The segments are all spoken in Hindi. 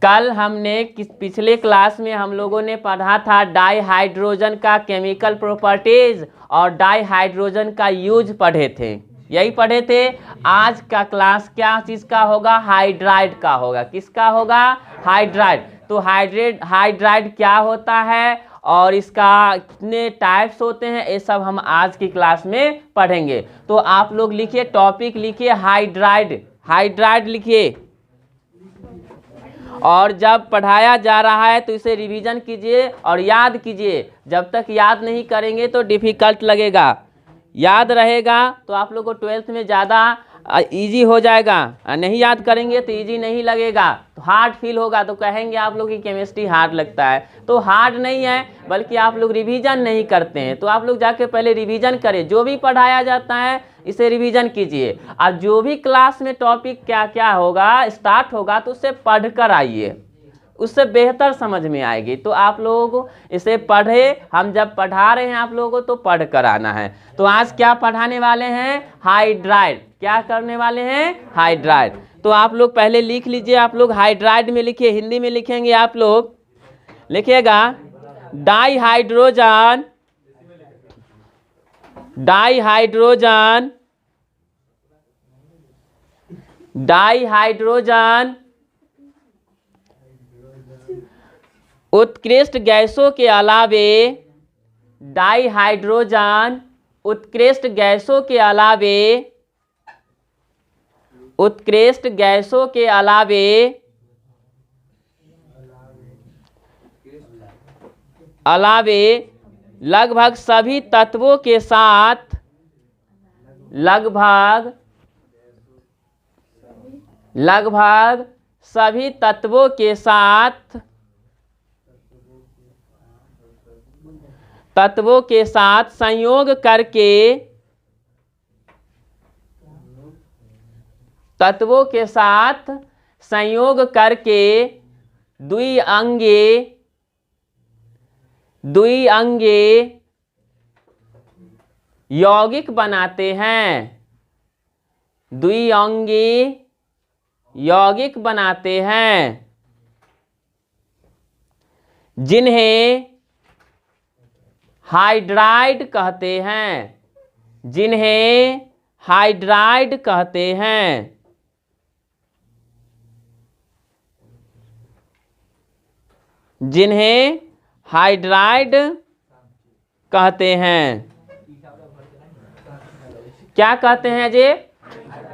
कल हमने पिछले क्लास में हम लोगों ने पढ़ा था डाई हाइड्रोजन का केमिकल प्रॉपर्टीज और डाई हाइड्रोजन का यूज पढ़े थे, यही पढ़े थे। आज का क्लास क्या चीज़ का होगा? हाइड्राइड का होगा। किसका होगा? हाइड्राइड। तो हाइड्राइड क्या होता है और इसका कितने टाइप्स होते हैं, ये सब हम आज की क्लास में पढ़ेंगे। तो आप लोग लिखिए, टॉपिक लिखिए हाइड्राइड, हाइड्राइड लिखिए। और जब पढ़ाया जा रहा है तो इसे रिवीजन कीजिए और याद कीजिए। जब तक याद नहीं करेंगे तो डिफ़िकल्ट लगेगा, याद रहेगा तो आप लोग को 12th में ज़्यादा इजी हो जाएगा। नहीं याद करेंगे तो इजी नहीं लगेगा, तो हार्ड फील होगा, तो कहेंगे आप लोग की केमिस्ट्री हार्ड लगता है। तो हार्ड नहीं है, बल्कि आप लोग रिवीजन नहीं करते हैं। तो आप लोग जाके पहले रिवीजन करें, जो भी पढ़ाया जाता है इसे रिवीजन कीजिए। और जो भी क्लास में टॉपिक क्या क्या होगा स्टार्ट होगा तो उससे पढ़ कर आइए, उससे बेहतर समझ में आएगी। तो आप लोग इसे पढ़े, हम जब पढ़ा रहे हैं आप लोगों को तो पढ़ कर आना है। तो आज क्या पढ़ाने वाले हैं? हाइड्राइड। क्या करने वाले हैं? हाइड्राइड। तो आप लोग पहले लिख लीजिए, आप लोग हाइड्राइड में लिखिए, हिंदी में लिखेंगे आप लोग, लिखिएगा di hydrogen, di hydrogen, di hydrogen उत्कृष्ट गैसों के अलावे, डाई हाइड्रोजन उत्कृष्ट गैसों के अलावे, उत्कृष्ट गैसों के अलावे लगभग सभी तत्वों के साथ, लगभग सभी तत्वों के साथ, संयोग करके, तत्वों के साथ संयोग करके द्विअंगी यौगिक बनाते हैं, द्विअंगी यौगिक बनाते हैं, जिन्हें हाइड्राइड कहते हैं, जिन्हें हाइड्राइड कहते हैं, जिन्हें हाइड्राइड कहते हैं। क्या कहते हैं जी?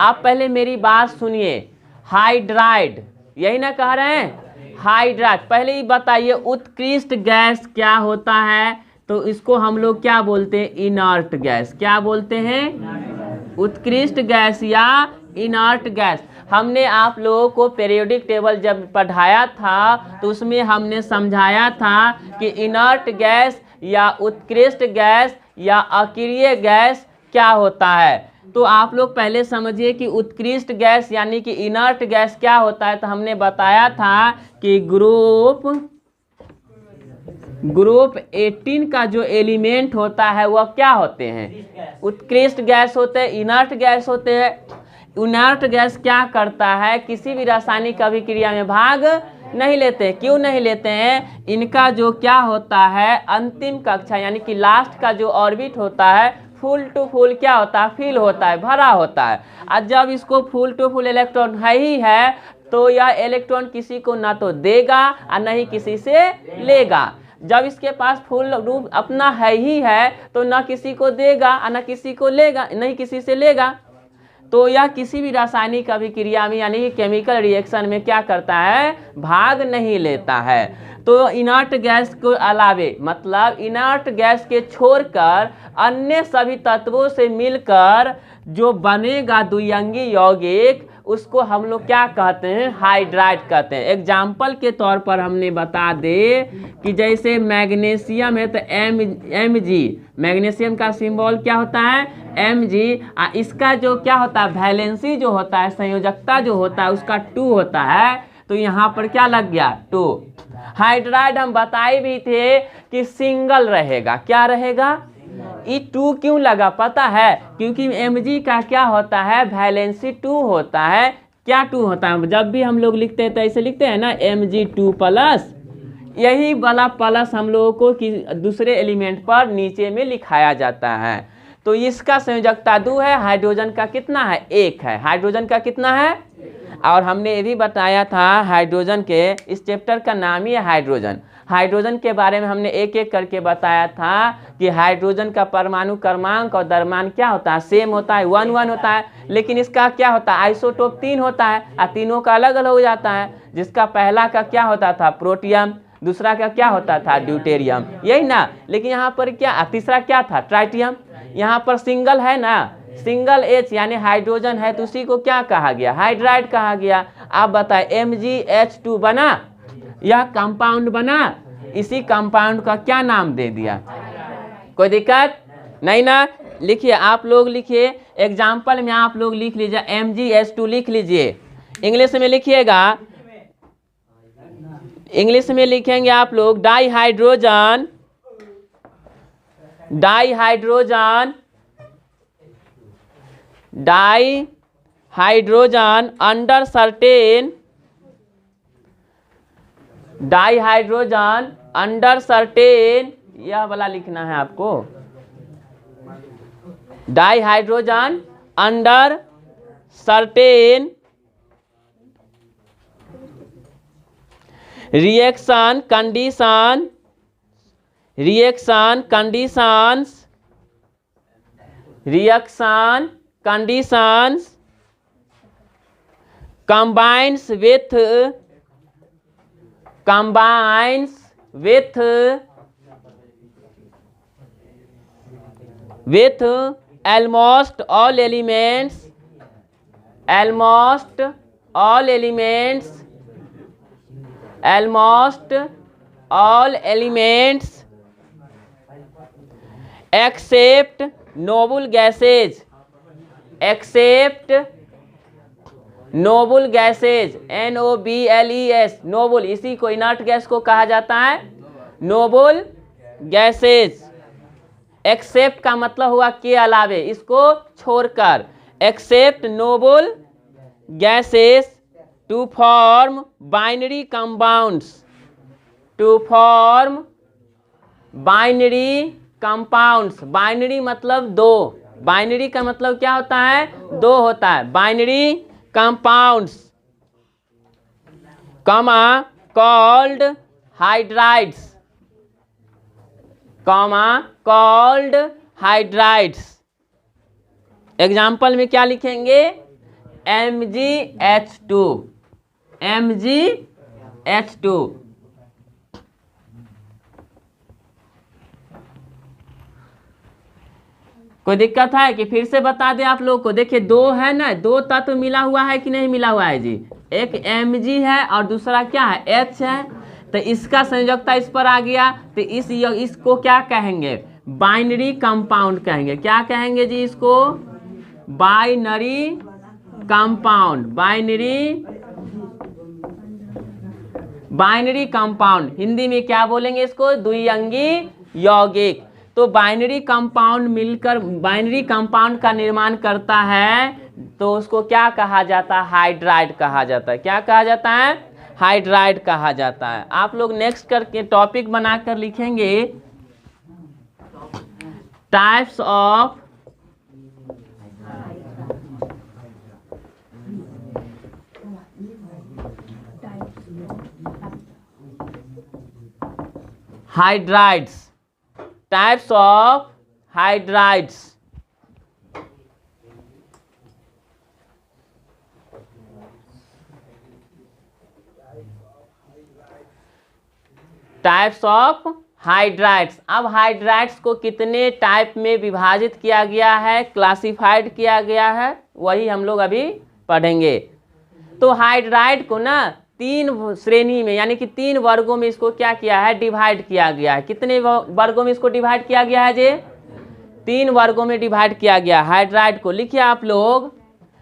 आप पहले मेरी बात सुनिए। हाइड्राइड यही ना कह रहे हैं? हाइड्राइड पहले ही बताइए उत्कृष्ट गैस क्या होता है? तो इसको हम लोग क्या बोलते हैं? Inert gas. क्या बोलते हैं? उत्कृष्ट गैस या इनर्ट गैस। हमने आप लोगों को पीरियोडिक टेबल जब पढ़ाया था तो उसमें हमने समझाया था कि इनर्ट गैस या उत्कृष्ट गैस या अक्रिय गैस क्या होता है। तो आप लोग पहले समझिए कि उत्कृष्ट गैस यानी कि इनर्ट गैस क्या होता है। तो हमने बताया था कि ग्रुप 18 का जो एलिमेंट होता है वह क्या होते हैं? उत्कृष्ट गैस होते हैं, इनर्ट गैस होते हैं। इनर्ट गैस क्या करता है? किसी भी रासायनिक अभिक्रिया में भाग नहीं लेते। क्यों नहीं लेते हैं? इनका जो क्या होता है अंतिम कक्षा यानी कि लास्ट का जो ऑर्बिट होता है फुल टू फुल क्या होता है? फिल होता है, भरा होता है। और जब इसको फुल टू फुल इलेक्ट्रॉन है ही है तो यह इलेक्ट्रॉन किसी को ना तो देगा और नहीं किसी से लेगा। जब इसके पास फुल रूप अपना है ही है तो ना किसी को देगा और ना किसी को लेगा, नहीं किसी से लेगा। तो यह किसी भी रासायनिक अभिक्रिया में यानी कि केमिकल रिएक्शन में क्या करता है? भाग नहीं लेता है। तो इनर्ट गैस को अलावे मतलब इनर्ट गैस के छोड़कर अन्य सभी तत्वों से मिलकर जो बनेगा द्विअंगी यौगिक उसको हम लोग क्या कहते हैं? हाइड्राइड कहते हैं। एग्जाम्पल के तौर पर हमने बता दे कि जैसे मैग्नीशियम है तो Mg, मैग्नीशियम का सिंबल क्या होता है? Mg। इसका जो क्या होता है वैलेंसी जो होता है, संयोजकता जो होता है उसका 2 होता है। तो यहाँ पर क्या लग गया? 2। हाइड्राइड हम बताए भी थे कि सिंगल रहेगा। क्या रहेगा? ये 2 क्यों लगा पता है? क्योंकि Mg का क्या होता है वैलेंसी 2 होता है। क्या 2 होता है? जब भी हम लोग लिखते हैं तो ऐसे लिखते हैं ना, Mg2+, यही वाला प्लस हम लोगों को कि दूसरे एलिमेंट पर नीचे में लिखाया जाता है। तो इसका संयोजकता 2 है, हाइड्रोजन का कितना है? 1 है। हाइड्रोजन का कितना है? और हमने ये भी बताया था हाइड्रोजन के, इस चैप्टर का नाम ही है हाइड्रोजन। हाइड्रोजन के बारे में हमने एक एक करके बताया था कि हाइड्रोजन का परमाणु क्रमांक और द्रव्यमान क्या होता है? सेम होता है, 1 1 होता है। लेकिन इसका क्या होता है? आइसोटोप 3 होता है और तीनों का अलग अलग हो जाता है। जिसका पहला का क्या होता था? प्रोटियम। दूसरा का क्या होता था? ड्यूटेरियम, यही ना। लेकिन यहाँ पर क्या, तीसरा क्या था? ट्राइटियम। यहाँ पर सिंगल है ना, सिंगल H यानी हाइड्रोजन है, तो उसी को क्या कहा गया? हाइड्राइड कहा गया। आप बताएं, MgH2 बना, यह कंपाउंड बना, इसी कंपाउंड का क्या नाम दे दिया? कोई दिक्कत नहीं ना। लिखिए, आप लोग लिखिए, एग्जाम्पल में आप लोग लिख लीजिए, MgH2 लिख लीजिए। इंग्लिश में लिखिएगा, इंग्लिश में लिखेंगे आप लोग dihydrogen, dihydrogen, dihydrogen under certain, dihydrogen under certain, यह वाला लिखना है आपको, dihydrogen under certain reaction condition, reaction conditions, reaction conditions combines with, combines with almost all elements, almost all elements, almost all elements except noble gases, except noble gases, NOBLES, noble, इसी को इनर्ट गैस को कहा जाता है नोबल गैसेज। एक्सेप्ट का मतलब हुआ के अलावे, इसको छोड़कर, except noble gases to form binary compounds, to form binary compounds. Binary मतलब दो, बाइनरी का मतलब क्या होता है? दो होता है। Binary compounds, comma called hydrides, comma called hydrides. Example में क्या लिखेंगे? MgH2, MgH2। कोई दिक्कत है कि फिर से बता दें आप लोग को? देखिए, दो है ना, दो तत्व मिला हुआ है कि नहीं मिला हुआ है जी? एक Mg है और दूसरा क्या है? H है। तो इसका संयोजकता इस पर आ गया, तो इसको क्या कहेंगे? बाइनरी कंपाउंड कहेंगे। क्या कहेंगे जी इसको? Binary compound, binary, binary compound. Hindi में क्या बोलेंगे इसको? द्विअंगी यौगिक। तो बाइनरी कंपाउंड मिलकर बाइनरी कंपाउंड का निर्माण करता है, तो उसको क्या कहा जाता है? हाइड्राइड कहा जाता है। क्या कहा जाता है? हाइड्राइड कहा जाता है। आप लोग नेक्स्ट करके टॉपिक बनाकर लिखेंगे types of hydrides, types of hydrides. Types of hydrides. अब हाइड्राइड्स को कितने टाइप में विभाजित किया गया है, क्लासिफाइड किया गया है, वही हम लोग अभी पढ़ेंगे। तो हाइड्राइड को ना 3 श्रेणी में, यानी कि 3 वर्गों में इसको क्या किया है? डिवाइड किया गया है। कितने वर्गों में इसको डिवाइड किया गया है जी? 3 वर्गों में डिवाइड किया गया हाइड्राइड को। लिखिए आप लोग,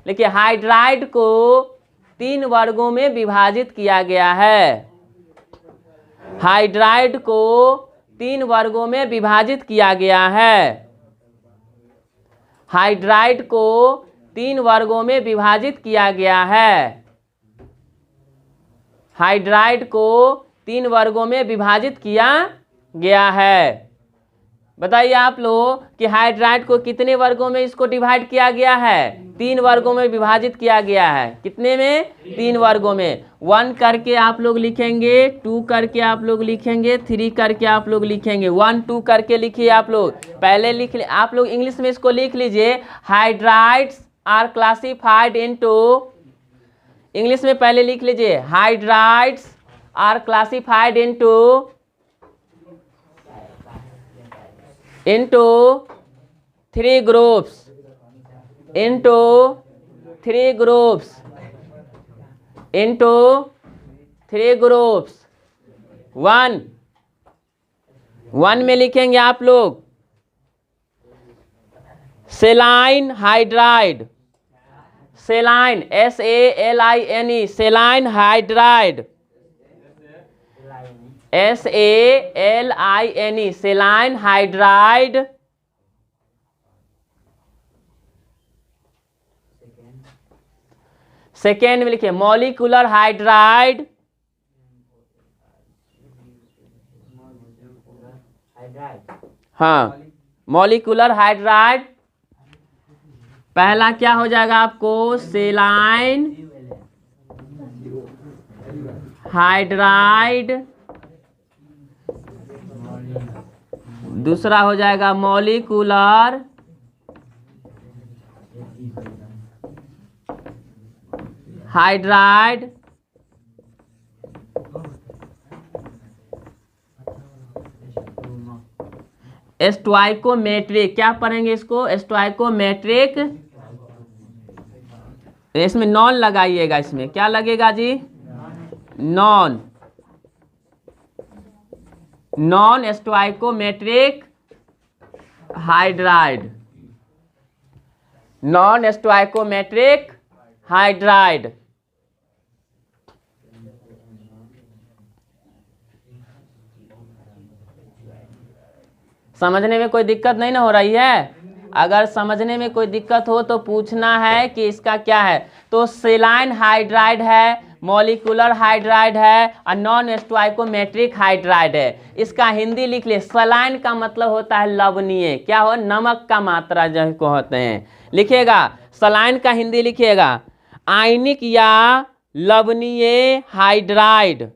लिखिए, हाइड्राइड को 3 वर्गों में विभाजित किया गया है। हाइड्राइड को 3 वर्गों में विभाजित किया गया है। हाइड्राइड को 3 वर्गों में विभाजित किया गया है। हाइड्राइड को 3 वर्गों में विभाजित किया गया है। बताइए आप लोग कि हाइड्राइड को कितने वर्गों में इसको डिवाइड किया गया है? 3 वर्गों में विभाजित किया गया है। कितने में? 3 वर्गों में। 1 करके आप लोग लिखेंगे, 2 करके आप लोग लिखेंगे, 3 करके आप लोग लिखेंगे। 1 2 करके लिखिए आप लोग। पहले लिख ले आप लोग, इंग्लिश में इसको लिख लीजिए, hydrides are classified into, English में पहले लिख लीजिए, hydrides are classified into three groups, into 3 groups, into 3 groups। 1 में लिखेंगे आप लोग सेलाइन hydride, सेलाइन SALINE, सेलाइन hydride, SALINE, सेलाइन hydride. Second में लिखिए मॉलिक्यूलर हाइड्राइड, हाँ मॉलिक्यूलर हाइड्राइड। पहला क्या हो जाएगा आपको? सेलाइन हाइड्राइड। दूसरा हो जाएगा मॉलिक्यूलर हाइड्राइड। स्टोइकोमेट्रिक, क्या पढ़ेंगे इसको? स्टोइकोमेट्रिक। इसमें नॉन लगाइएगा, इसमें क्या लगेगा जी? Non, non stoichiometric hydride, non stoichiometric hydride. समझने में कोई दिक्कत नहीं ना हो रही है? अगर समझने में कोई दिक्कत हो तो पूछना है कि इसका क्या है। तो सेलाइन हाइड्राइड है, मॉलिक्यूलर हाइड्राइड है और नॉन स्टोइकोमेट्रिक हाइड्राइड है। इसका हिंदी लिख ले। सलाइन का मतलब होता है लवणीय, क्या हो? नमक का मात्रा जिसको होते हैं। लिखिएगा सलाइन का हिंदी लिखिएगा आयनिक या लवणीय हाइड्राइड।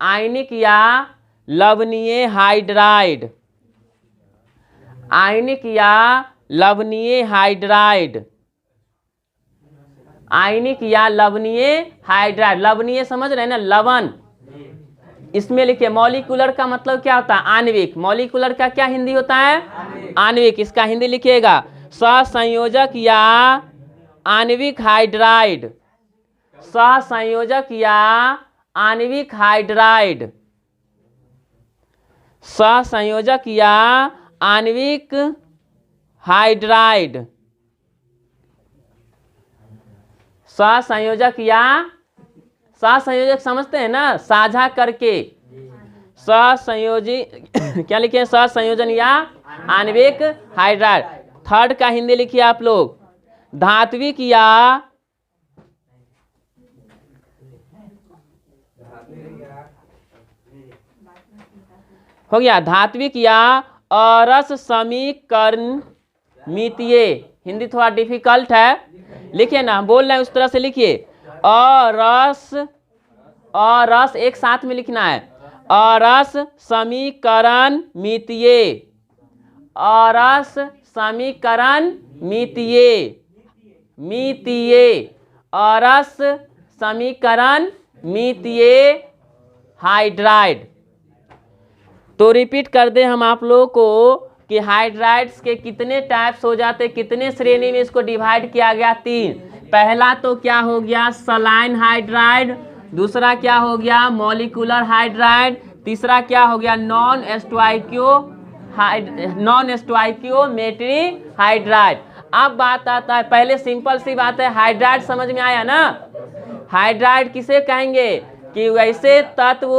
आयनिक या लवणीय हाइड्राइड, आयनिक या लवणीय हाइड्राइड, आयनिक या लवणीय हाइड्राइड। लवणीय समझ रहे हैं ना? लवण। इसमें लिखिए मॉलिक्यूलर का मतलब क्या होता है? आणविक। मॉलिक्यूलर का क्या हिंदी होता है? आणविक। इसका हिंदी लिखिएगा सहसंयोजक या आणविक हाइड्राइड, सहसंयोजक या आणविक हाइड्राइड, सहसंयोजक या आणविक हाइड्राइड, सहसंयोजक या, सहसंयोजक समझते हैं ना? साझा करके सहसंयोजी क्या लिखे? सहसंयोजन या आणविक हाइड्राइड। थर्ड का हिंदी लिखिए आप लोग धात्विक या, हो गया धात्विक या अरस समीकरण मितीय। हिंदी थोड़ा डिफिकल्ट है, लिखिए ना, बोल रहे हैं उस तरह से लिखिए। अरस, अरस एक साथ में लिखना है। अरस समीकरण मितीय, अरस समीकरण मितीय, मितीय, अरस समीकरण मितीय हाइड्राइड। तो रिपीट कर दें हम आप लोगों को कि हाइड्राइड्स के कितने टाइप्स हो जाते, कितने श्रेणी में इसको डिवाइड किया गया? 3। पहला तो क्या हो गया? Saline hydride. दूसरा क्या हो गया? Molecular hydride. तीसरा क्या हो गया? Non stoichiometric hydride. अब बात आता है, पहले सिंपल सी बात है, हाइड्राइड समझ में आया ना? हाइड्राइड किसे कहेंगे? कि वैसे तत्व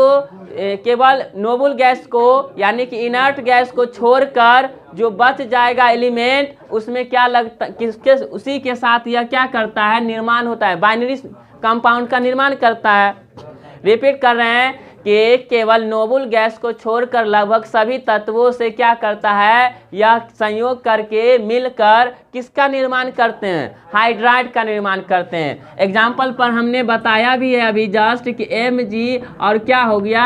केवल नोबल गैस को यानी कि इनर्ट गैस को छोड़कर जो बच जाएगा एलिमेंट उसमें क्या लगता किसके उसी के साथ यह क्या करता है, निर्माण होता है, बाइनरी कंपाउंड का निर्माण करता है। रिपीट कर रहे हैं कि केवल नोबल गैस को छोड़कर लगभग सभी तत्वों से क्या करता है, यह संयोग करके मिलकर किसका निर्माण करते हैं, हाइड्राइड का निर्माण करते हैं। एग्जाम्पल पर हमने बताया भी है अभी जस्ट कि Mg और क्या हो गया